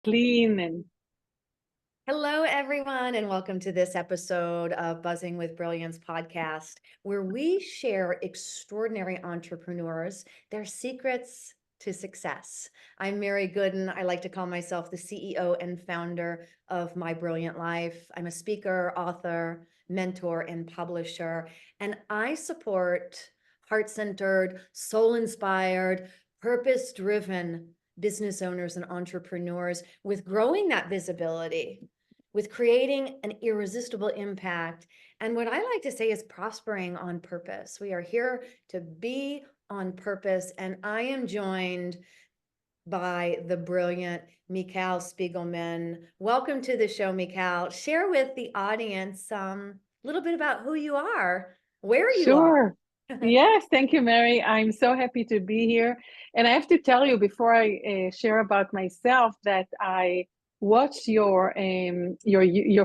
clean and Hello, everyone, and welcome to this episode of Buzzing with Brilliance podcast, where we share extraordinary entrepreneurs, their secrets to success. I'm Mary Gooden. I like to call myself the CEO and founder of My Brilliant Life. I'm a speaker, author, mentor, and publisher, and I support heart-centered, soul-inspired, purpose-driven business owners and entrepreneurs with growing that visibility, with creating an irresistible impact. And what I like to say is prospering on purpose. We are here to be on purpose. And I am joined by the brilliant Michal Spiegelman. Welcome to the show, Michal. Share with the audience a little bit about who you are, where you are. sure. Yes, thank you, Mary. I'm so happy to be here. And I have to tell you before I share about myself that I watched your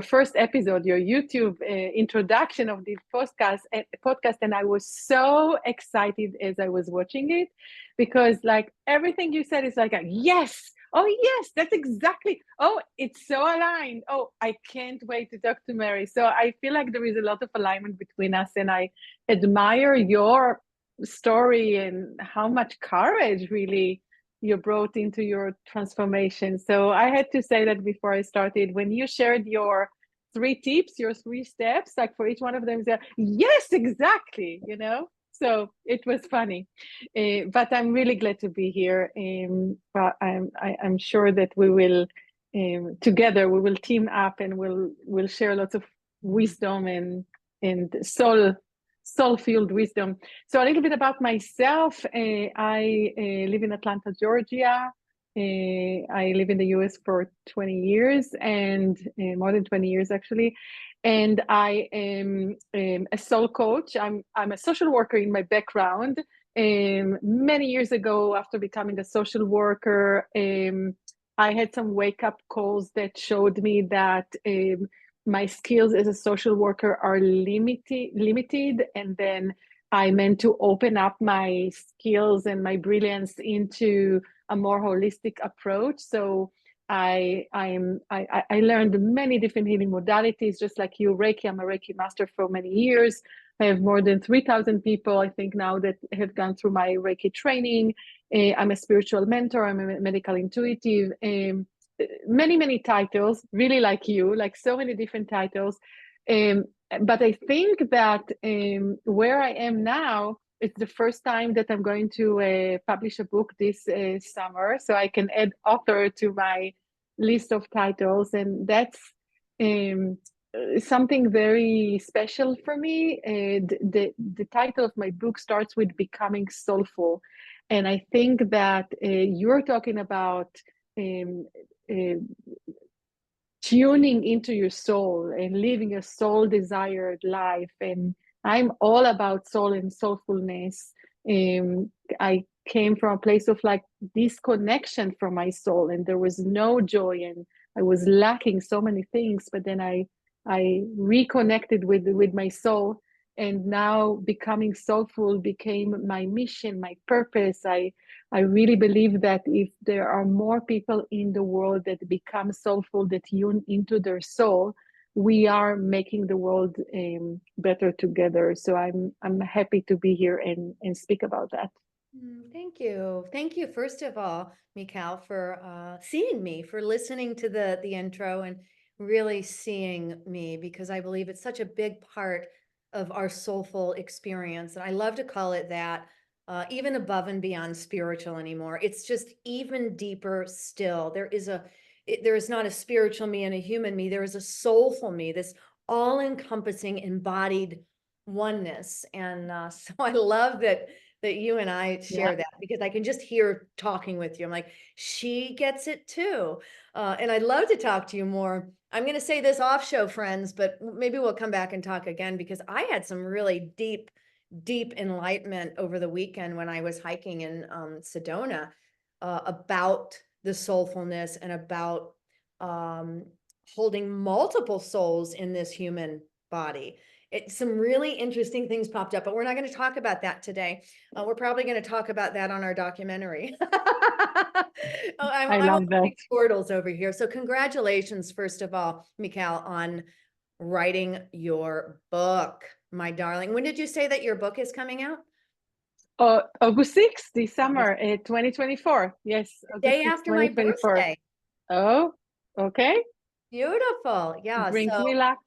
first episode, your YouTube introduction of this podcast, and I was so excited as I was watching it because like everything you said is like a yes. Oh yes, that's exactly. Oh, it's so aligned. Oh, I can't wait to talk to Mary. So I feel like there is a lot of alignment between us, and I admire your story and how much courage really you brought into your transformation. So I had to say that before I started, when you shared your 3 tips, your 3 steps, like for each one of them, yes, exactly, So it was funny, but I'm really glad to be here. But I'm sure that we will together we will team up and we'll share lots of wisdom and soul-filled wisdom. So a little bit about myself. I live in Atlanta, Georgia. I live in the US for 20 years and more than 20 years actually. And I am a soul coach. I'm a social worker in my background. Many years ago, after becoming a social worker, I had some wake-up calls that showed me that my skills as a social worker are limited, and then I meant to open up my skills and my brilliance into a more holistic approach. So I learned many different healing modalities, just like you, Reiki. I'm a Reiki master for many years. I have more than 3,000 people, I think, now that have gone through my Reiki training. I'm a spiritual mentor. I'm a medical intuitive. Many titles, really like you, like so many different titles. But I think that where I am now, it's the first time that I'm going to publish a book this summer, so I can add author to my list of titles, and that's something very special for me. The title of my book starts with Becoming Soulful, and I think that you're talking about uh, tuning into your soul and living a soul desired life. And I'm all about soul and soulfulness. I came from a place of like disconnection from my soul, and there was no joy, and I was lacking so many things. But then I reconnected with my soul, and now becoming soulful became my mission, my purpose. I really believe that if there are more people in the world that become soulful, that tune into their soul, we are making the world better together. So I'm happy to be here and speak about that. Thank you. Thank you, first of all, Michal, for seeing me, for listening to the intro and really seeing me, because I believe it's such a big part of our soulful experience. And I love to call it that, even above and beyond spiritual anymore. It's just even deeper still. There is not a spiritual me and a human me. There is a soulful me, this all-encompassing embodied oneness. And so I love that you and I Yeah. share that, because I can just hear talking with you. I'm like, she gets it too. And I'd love to talk to you more. I'm going to say this off show, friends, but maybe we'll come back and talk again, because I had some really deep enlightenment over the weekend when I was hiking in Sedona, about the soulfulness and about um, holding multiple souls in this human body. Some really interesting things popped up, but we're not going to talk about that today. We're probably going to talk about that on our documentary. Oh, I I'm love that. opening portals over here. So congratulations, first of all, Michal, on writing your book, my darling. When did you say that your book is coming out? August 6th, this summer, 2024. Yes, The August day 6th, after my 2024. birthday. Oh, okay. Beautiful. Yeah. Brings So me luck.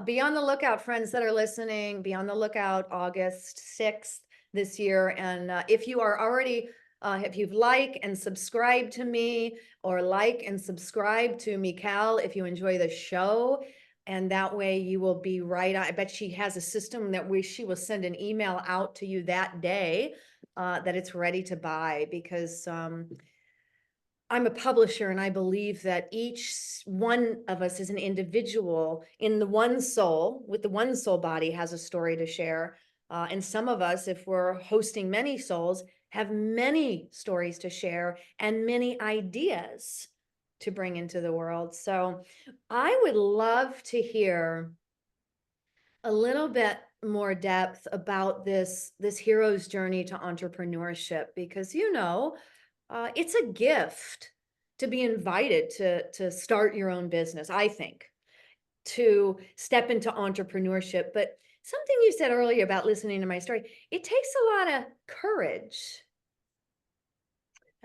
be on the lookout, friends that are listening. Be on the lookout August 6th this year. And if you are already, if you've like and subscribed to me, or like and subscribe to Michal if you enjoy the show, and that way you will be right. I bet she has a system that she will send an email out to you that day that it's ready to buy, because I'm a publisher, and I believe that each one of us is an individual in the one soul, with the one soul body, has a story to share. And some of us, if we're hosting many souls, have many stories to share and many ideas to bring into the world. So I would love to hear a little bit more depth about this hero's journey to entrepreneurship, because it's a gift to be invited to start your own business, I think, to step into entrepreneurship. But something you said earlier about listening to my story, it takes a lot of courage.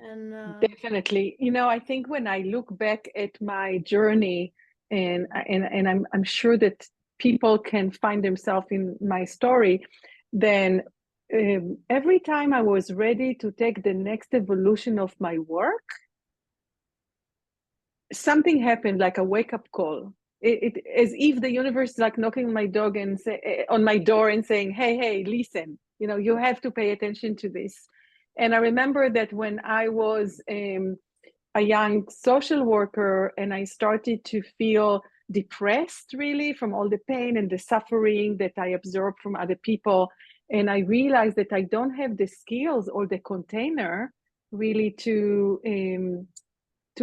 And Definitely. I think when I look back at my journey, and I'm sure that people can find themselves in my story, then every time I was ready to take the next evolution of my work, something happened, like a wake-up call. As if the universe is like knocking on my dog and on my door and saying, hey, listen, you have to pay attention to this. And I remember that when I was a young social worker, and I started to feel depressed, really, from all the pain and the suffering that I absorbed from other people. And I realized that I don't have the skills or the container really to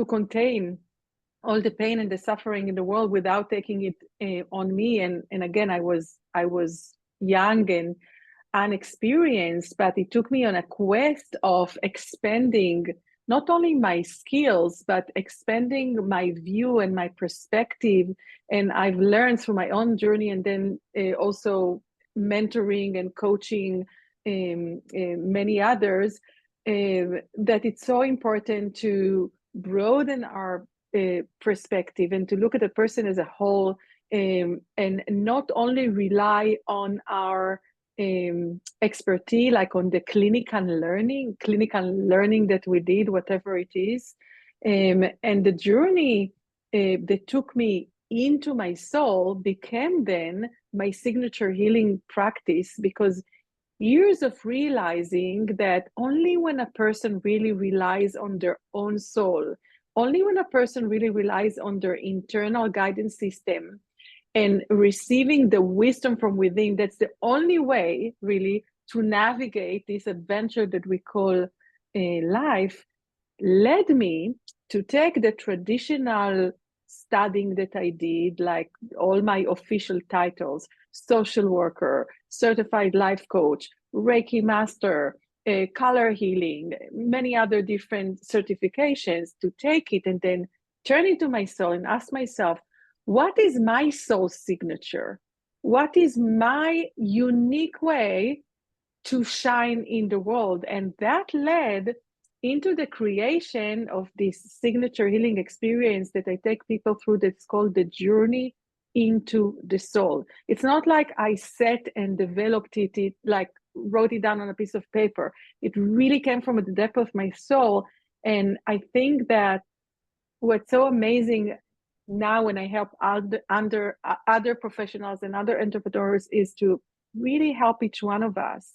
contain all the pain and the suffering in the world without taking it on me. And again, I was young and unexperienced, but it took me on a quest of expanding not only my skills, but expanding my view and my perspective. And I've learned through my own journey, and then also mentoring and coaching many others, that it's so important to broaden our perspective and to look at the person as a whole, and not only rely on our expertise, like on the clinical learning that we did, whatever it is. And the journey that took me into my soul became then my signature healing practice, because years of realizing that only when a person really relies on their own soul, only when a person really relies on their internal guidance system and receiving the wisdom from within, that's the only way really to navigate this adventure that we call life, led me to take the traditional studying that I did, like all my official titles: social worker, certified life coach, Reiki master, color healing, many other different certifications, to take it and then turn into my soul and ask myself, what is my soul signature? What is my unique way to shine in the world? And that led into the creation of this signature healing experience that I take people through, that's called the journey into the soul. It's not like I sat and developed it like wrote it down on a piece of paper. It really came from the depth of my soul. And I think that what's so amazing now when I help other professionals and other entrepreneurs is to really help each one of us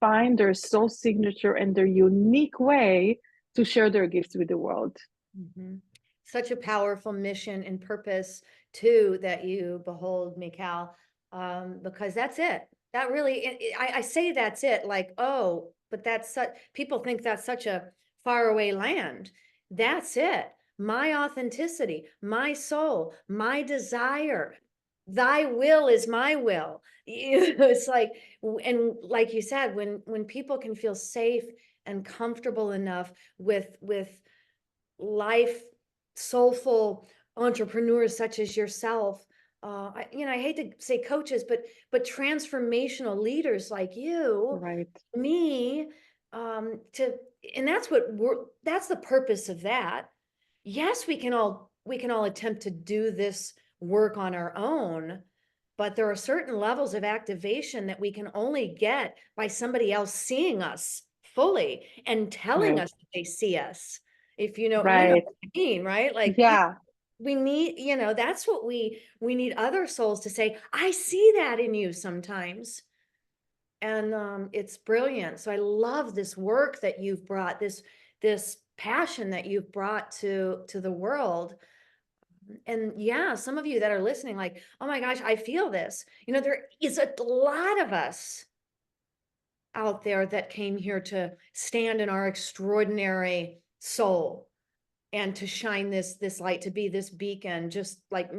find their soul signature and their unique way to share their gifts with the world. mm-hmm. Such a powerful mission and purpose too that you behold, Michal, because that's it. That really, I say that's it, like, oh, but that's such, people think that's such a faraway land. That's it. My authenticity, my soul, my desire. Thy will is my will. It's like, and like you said, when people can feel safe and comfortable enough with life, soulful entrepreneurs such as yourself. I hate to say coaches, but transformational leaders like you, Right. me, to and that's the purpose of that. Yes, we can all attempt to do this work on our own, but there are certain levels of activation that we can only get by somebody else seeing us fully and telling Right. us that they see us. If you know Right. what I mean, right? Like Yeah. we need, that's what we need other souls to say, I see that in you sometimes. And it's brilliant. So I love this work that you've brought, this passion that you've brought to the world. And yeah, some of you that are listening, like, oh my gosh, I feel this. There is a lot of us out there that came here to stand in our extraordinary soul and to shine this light, to be this beacon, just like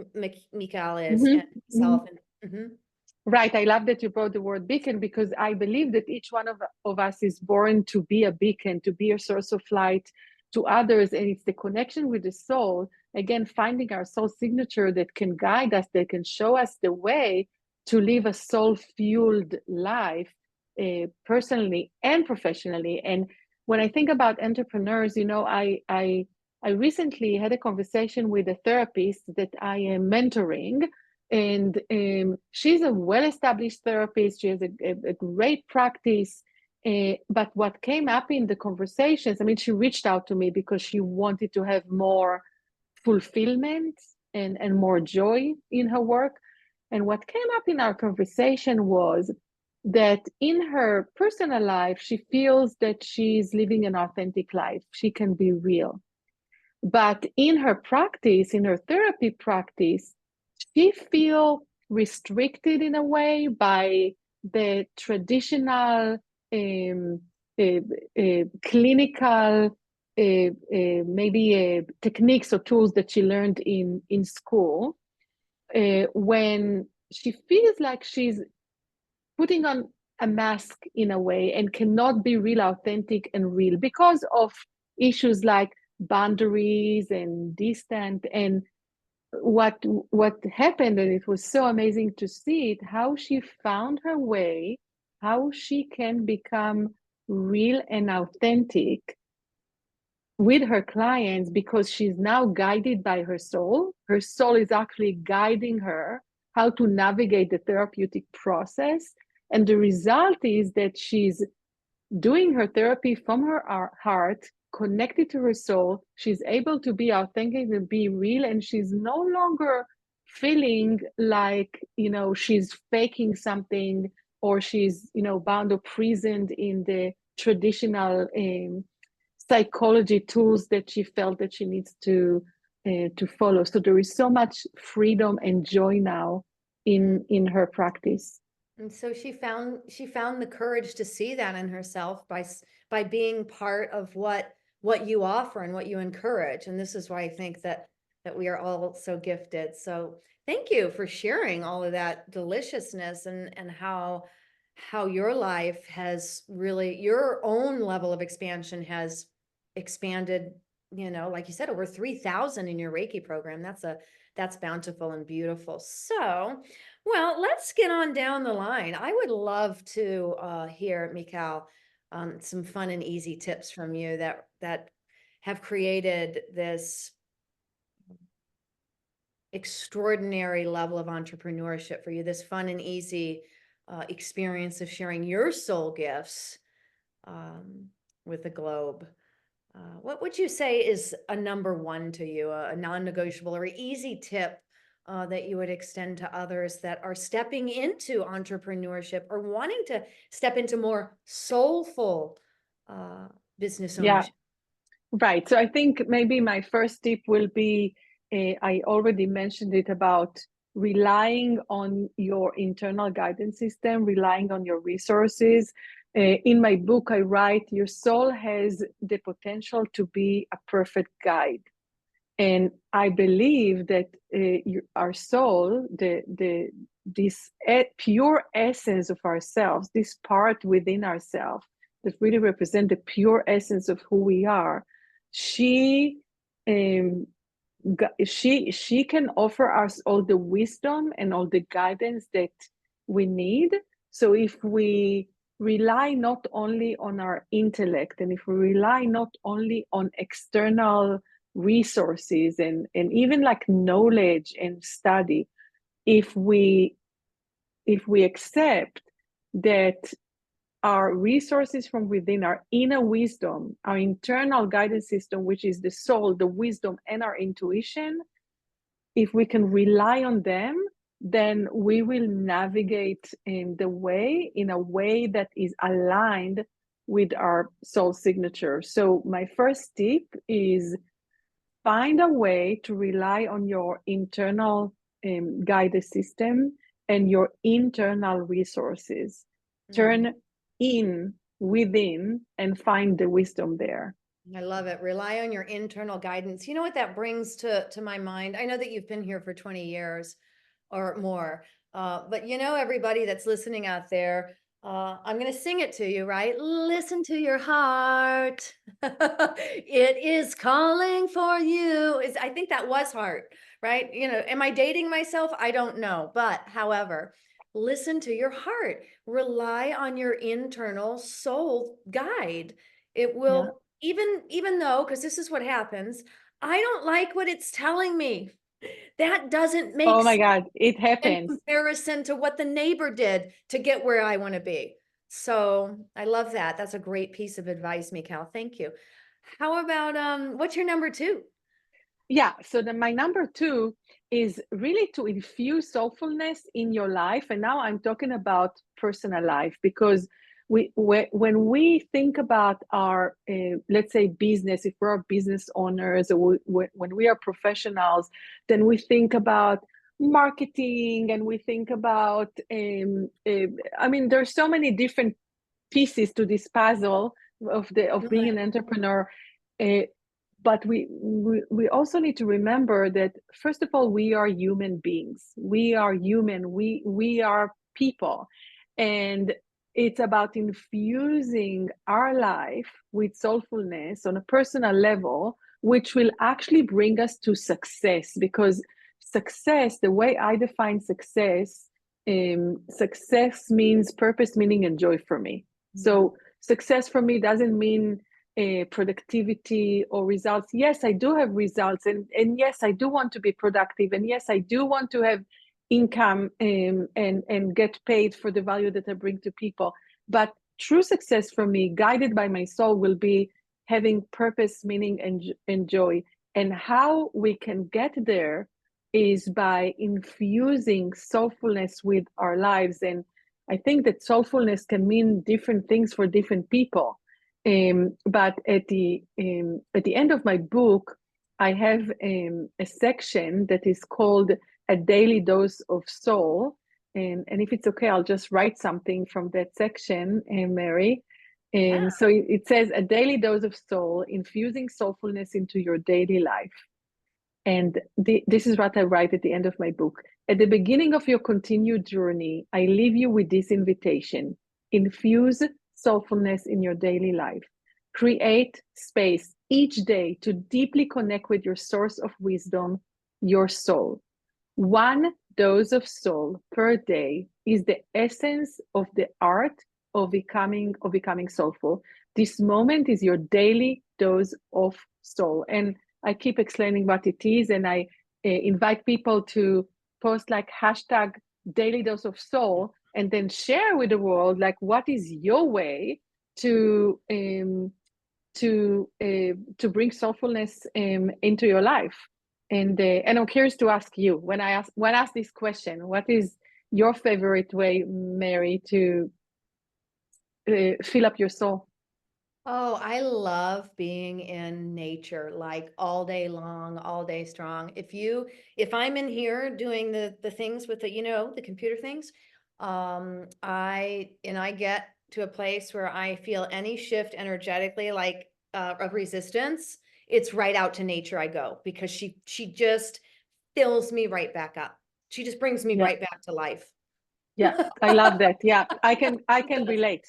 Michal is Hmm. and myself. And Right. I love that you brought the word beacon, because I believe that each one of us is born to be a beacon, to be a source of light to others. And it's the connection with the soul, again, finding our soul signature that can guide us, that can show us the way to live a soul fueled life, personally and professionally. And when I think about entrepreneurs, I recently had a conversation with a therapist that I am mentoring, and she's a well-established therapist. She has a great practice. But what came up in the conversations, I mean, she reached out to me because she wanted to have more fulfillment and more joy in her work. And what came up in our conversation was that in her personal life, she feels that she's living an authentic life. She can be real. But in her practice, in her therapy practice, she feels restricted in a way by the traditional um, clinical maybe techniques or tools that she learned in school, when she feels like she's putting on a mask in a way and cannot be real, authentic, and real because of issues like boundaries and distant. And what happened, and it was so amazing to see it, how she found her way, how she can become real and authentic with her clients, because she's now guided by her soul. Her soul is actually guiding her how to navigate the therapeutic process. And the result is that she's doing her therapy from her heart, connected to her soul. She's able to be authentic and be real, and she's no longer feeling like, she's faking something, or she's, bound or prisoned in the traditional psychology tools that she felt that she needs to follow. So there is so much freedom and joy now in her practice. And so she found the courage to see that in herself by being part of what you offer and what you encourage. And this is why I think that we are all so gifted. So thank you for sharing all of that deliciousness and how your life has really, your own level of expansion has expanded, like you said, over 3,000 in your Reiki program. That's bountiful and beautiful. So, well, let's get on down the line. I would love to hear, Michal, some fun and easy tips from you that have created this extraordinary level of entrepreneurship for you, this fun and easy experience of sharing your soul gifts with the globe. What would you say is a number one to you, a non-negotiable or easy tip that you would extend to others that are stepping into entrepreneurship or wanting to step into more soulful business Yeah. ownership? Right. So I think maybe my first tip will be, I already mentioned it, about relying on your internal guidance system, relying on your resources. In my book, I write, your soul has the potential to be a perfect guide. And I believe that our soul, this pure essence of ourselves, this part within ourselves, that really represent the pure essence of who we are, she um, she can offer us all the wisdom and all the guidance that we need. So if we rely not only on our intellect, and if we rely not only on external resources and even like knowledge and study, if we accept that our resources from within, our inner wisdom, our internal guidance system, which is the soul, the wisdom, and our intuition, if we can rely on them, then we will navigate in a way that is aligned with our soul signature. So my first tip is find a way to rely on your internal guidance system and your internal resources. Turn in within and find the wisdom there. I love it. Rely on your internal guidance. You know what that brings to my mind? I know that you've been here for 20 years or more, but you know, everybody that's listening out there, I'm going to sing it to you, right? Listen to your heart. It is calling for you. I think that was heart, right? You know, am I dating myself? I don't know. But however, listen to your heart. Rely on your internal soul guide. It Yeah. will, even though, because this is what happens, I don't like what it's telling me. That doesn't make Oh my sense God, it in happens. comparison to what the neighbor did to get where I want to be. So I love that. That's a great piece of advice, Michal. Thank you. How about what's your number two? Yeah, so then my number two is really to infuse soulfulness in your life. And now I'm talking about personal life, because when we think about our, let's say, business, if we're business owners, or when we are professionals, then we think about marketing, and we think about, I mean, there's so many different pieces to this puzzle of being an entrepreneur. Uh, but we also need to remember that, first of all, we are human beings. We are human. We are people, and it's about infusing our life with soulfulness on a personal level, which will actually bring us to success. Because success, the way I define success, success means purpose, meaning, and joy for me. So success for me doesn't mean productivity or results. Yes, I do have results, and yes, I do want to be productive, and yes, I do want to have income, and get paid for the value that I bring to people. But true success for me, guided by my soul, will be having purpose, meaning, and joy. And how we can get there is by infusing soulfulness with our lives. And I think that soulfulness can mean different things for different people. But at the end of my book, I have a section that is called A Daily Dose of Soul. And if it's okay, I'll just write something from that section, Mary. Yeah. So it says, a daily dose of soul, infusing soulfulness into your daily life. And this is what I write at the end of my book. At the beginning of your continued journey, I leave you with this invitation. Infuse soulfulness in your daily life. Create space each day to deeply connect with your source of wisdom, your soul. One dose of soul per day is the essence of the art of becoming soulful. This moment is your daily dose of soul. And I keep explaining what it is, and I invite people to post like hashtag daily dose of soul, and then share with the world like what is your way to bring soulfulness into your life. And I'm curious to ask you, when I ask this question, what is your favorite way, Mary, to fill up your soul? Oh, I love being in nature, like all day long, all day strong. If I'm in here doing the things with the computer things, I get to a place where I feel any shift energetically, like of resistance, it's right out to nature I go, because she just fills me right back up. She just brings me Yeah. right back to life. Yeah, I love that. Yeah, I can relate,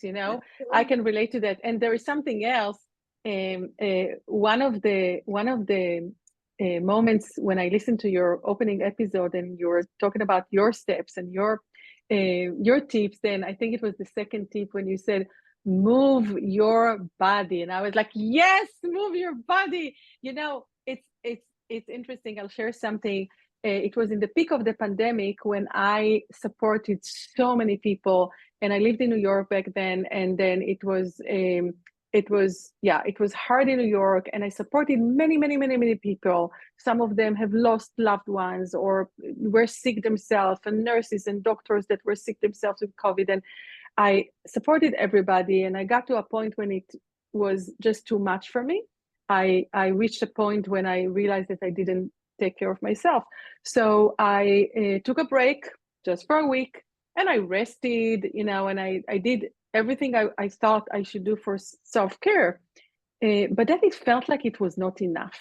I can relate to that. And there is something else. One of the moments when I listened to your opening episode and you were talking about your steps and your tips, then I think it was the second tip when you said move your body. And I was like, yes, move your body. It's interesting. I'll share something. It was in the peak of the pandemic when I supported so many people, and I lived in New York back then. And then it was hard in New York, and I supported many, many, many, many people. Some of them have lost loved ones or were sick themselves, and nurses and doctors that were sick themselves with COVID. And I supported everybody, and I got to a point when it was just too much for me. I reached a point when I realized that I didn't take care of myself. So I took a break just for a week, and I rested, and I did everything I thought I should do for self-care. But then it felt like it was not enough.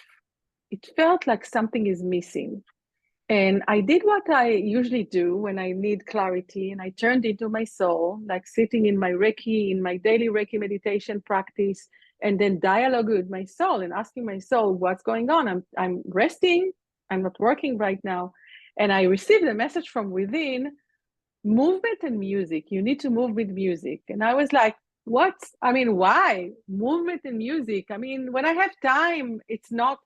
It felt like something is missing. And I did what I usually do when I need clarity, and I turned into my soul, like sitting in my daily Reiki meditation practice, and then dialogue with my soul and asking my soul, what's going on? I'm resting, I'm not working right now. And I received a message from within, movement and music. You need to move with music. And I was like, what? I mean, why? Movement and music. I mean, when I have time, it's not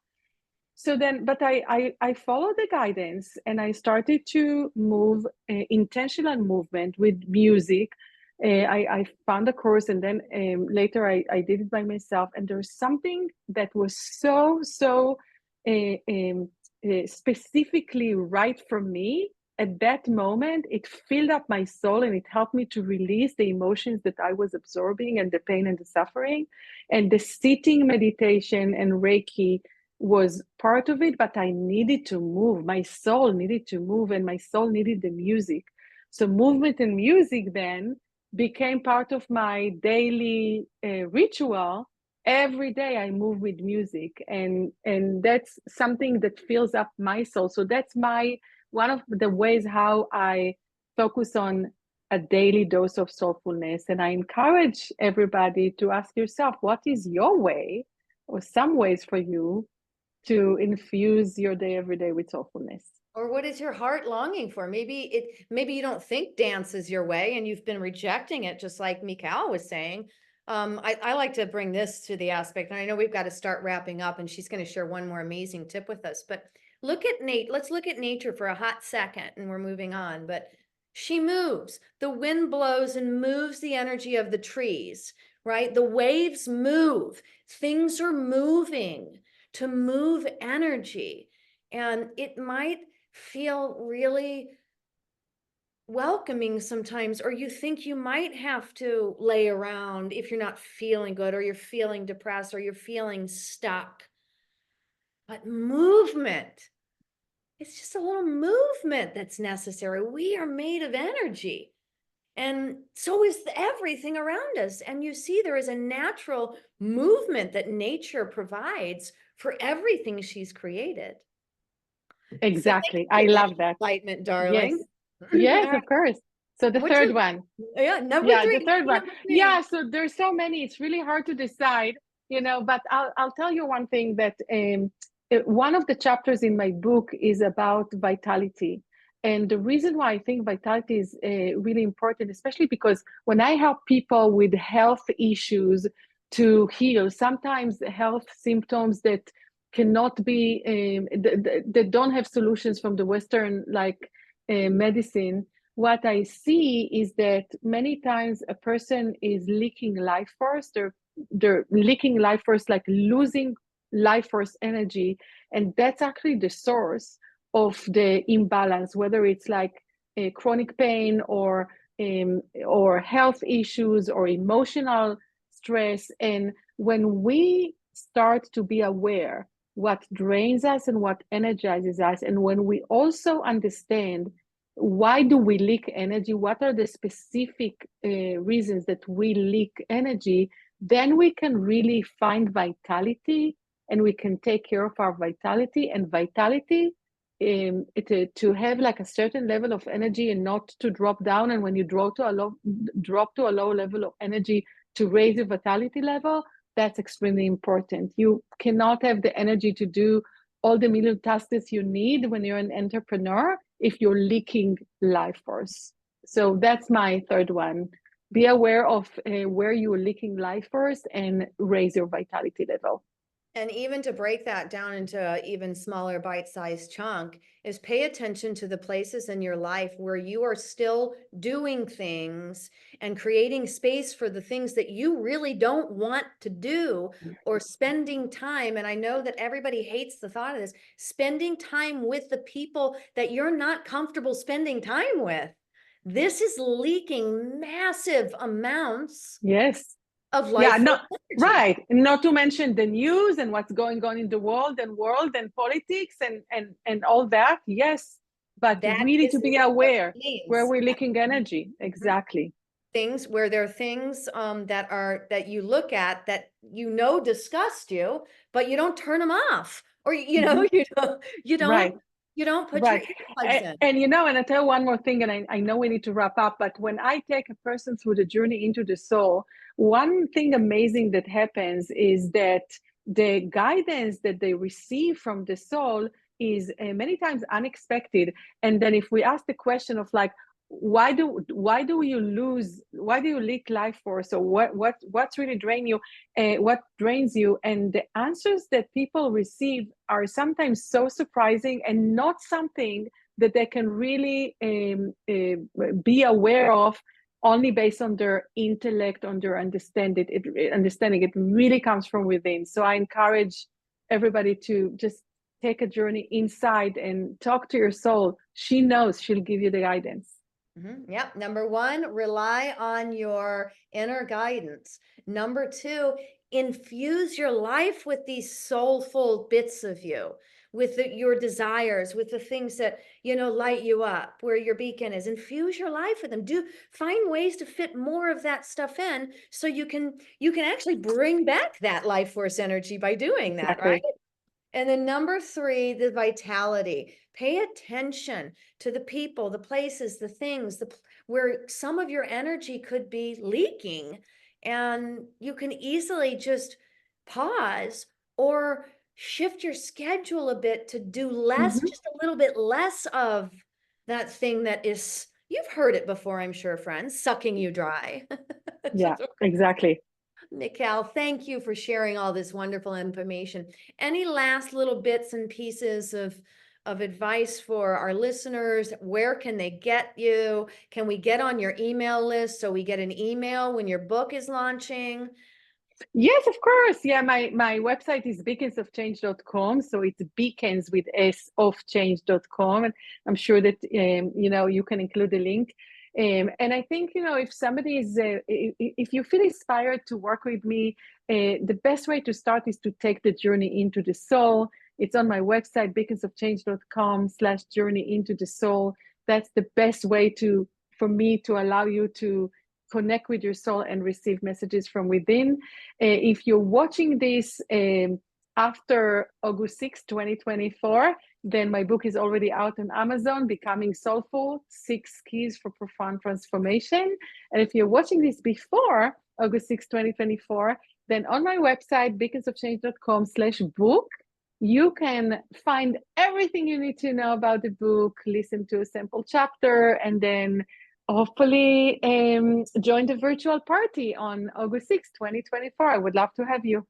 so then, but I followed the guidance, and I started to move intentional movement with music. I found a course, and then later I did it by myself. And there's something that was so specifically right for me at that moment. It filled up my soul, and it helped me to release the emotions that I was absorbing, and the pain and the suffering. And the sitting meditation and Reiki was part of it, but I needed to move. My soul needed to move, and my soul needed the music. So movement and music then became part of my daily ritual. Every day I move with music, and that's something that fills up my soul. So that's my one of the ways how I focus on a daily dose of soulfulness. And I encourage everybody to ask yourself, what is your way, or some ways for you, to infuse your day every day with soulfulness? Or what is your heart longing for? Maybe you don't think dance is your way and you've been rejecting it, just like Michal was saying. I like to bring this to the aspect, and I know we've got to start wrapping up, and she's going to share one more amazing tip with us. But let's look at nature for a hot second, and we're moving on. But she moves. The wind blows and moves the energy of the trees, right? The waves move. Things are moving to move energy. And it might feel really welcoming sometimes, or you think you might have to lay around if you're not feeling good, or you're feeling depressed, or you're feeling stuck. But movement, it's just a little movement that's necessary. We are made of energy, and so is everything around us. And you see, there is a natural movement that nature provides for everything she's created. Exactly. So I thank you for that love that. excitement, Yes. darling. Yes, of course. So the What's third your, one. yeah, number Yeah, three, the third one. number Yeah, three. so there's so many. It's really hard to decide, but I'll tell you one thing, that one of the chapters in my book is about vitality. And the reason why I think vitality is really important, especially because when I help people with health issues to heal, sometimes health symptoms that cannot be, that don't have solutions from the Western, like medicine, what I see is that many times a person is leaking life force. They're leaking life force, like losing life force energy. And that's actually the source of the imbalance, whether it's like a chronic pain, or health issues, or emotional stress. And when we start to be aware what drains us and what energizes us, and when we also understand why do we leak energy, what are the specific reasons that we leak energy, then we can really find vitality, and we can take care of our vitality. And vitality to have like a certain level of energy and not to drop down. And when you drop to a low level of energy, to raise your vitality level, that's extremely important. You cannot have the energy to do all the million tasks you need when you're an entrepreneur if you're leaking life force. So that's my third one. Be aware of where you're leaking life force and raise your vitality level. And even to break that down into a even smaller bite-sized chunk is pay attention to the places in your life where you are still doing things and creating space for the things that you really don't want to do, or spending time. And I know that everybody hates the thought of this, spending time with the people that you're not comfortable spending time with. This is leaking massive amounts Yes. of Yeah, life not energy. right. Not to mention the news and what's going on in the world and politics and all that. Yes, but That really is to be not what it aware where means. we're leaking energy. Exactly. Things where there are things that you look at that disgust you, but you don't turn them off, or Mhm. you don't Right. you don't put your Right. earplugs in. And and I tell you one more thing, and I know we need to wrap up, but when I take a person through the journey into the soul, one thing amazing that happens is that the guidance that they receive from the soul is many times unexpected. And then if we ask the question of like, why do you leak life force, or what's really what drains you, and the answers that people receive are sometimes so surprising and not something that they can really be aware of only based on their intellect, on their understanding. It really comes from within. So I encourage everybody to just take a journey inside and talk to your soul. She knows, she'll give you the guidance. Yep. Number one, rely on your inner guidance. Number two, infuse your life with these soulful bits of you, with your desires, with the things that, light you up, where your beacon is. Infuse your life with them. Find ways to fit more of that stuff in, so you can actually bring back that life force energy by doing that, right? Exactly. And then number three, the vitality. Pay attention to the people, the places, the things, where some of your energy could be leaking. And you can easily just pause or shift your schedule a bit to do less, Mm-hmm. just a little bit less of that thing that is, you've heard it before, I'm sure, friends, sucking you dry. Yeah, exactly. Michal, thank you for sharing all this wonderful information. Any last little bits and pieces of advice for our listeners? Where can they get you? Can we get on your email list so we get an email when your book is launching? Yes, of course. Yeah, my website is beaconsofchange.com. So it's beacons with S of change.com. And I'm sure that, you can include the link. And I think, if somebody is, if you feel inspired to work with me, the best way to start is to take the journey into the soul. It's on my website, beaconsofchange.com/journey into the soul. That's the best way for me to allow you to connect with your soul and receive messages from within. If you're watching this after August 6, 2024, then my book is already out on Amazon, Becoming Soulful, 6 Keys for Profound Transformation. And if you're watching this before August 6, 2024, then on my website, beaconsofchange.com/book, you can find everything you need to know about the book, listen to a sample chapter, and then hopefully join the virtual party on August 6, 2024. I would love to have you.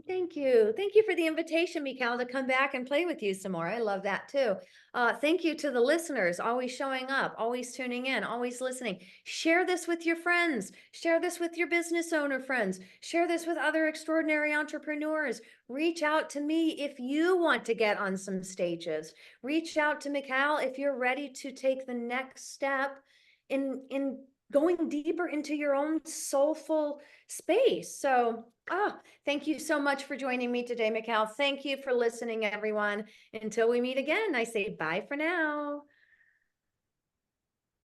Thank you. Thank you for the invitation, Michal, to come back and play with you some more. I love that too. Thank you to the listeners, always showing up, always tuning in, always listening. Share this with your friends. Share this with your business owner friends. Share this with other extraordinary entrepreneurs. Reach out to me if you want to get on some stages. Reach out to Michal if you're ready to take the next step in going deeper into your own soulful space. So, thank you so much for joining me today, Michal. Thank you for listening, everyone. Until we meet again, I say bye for now.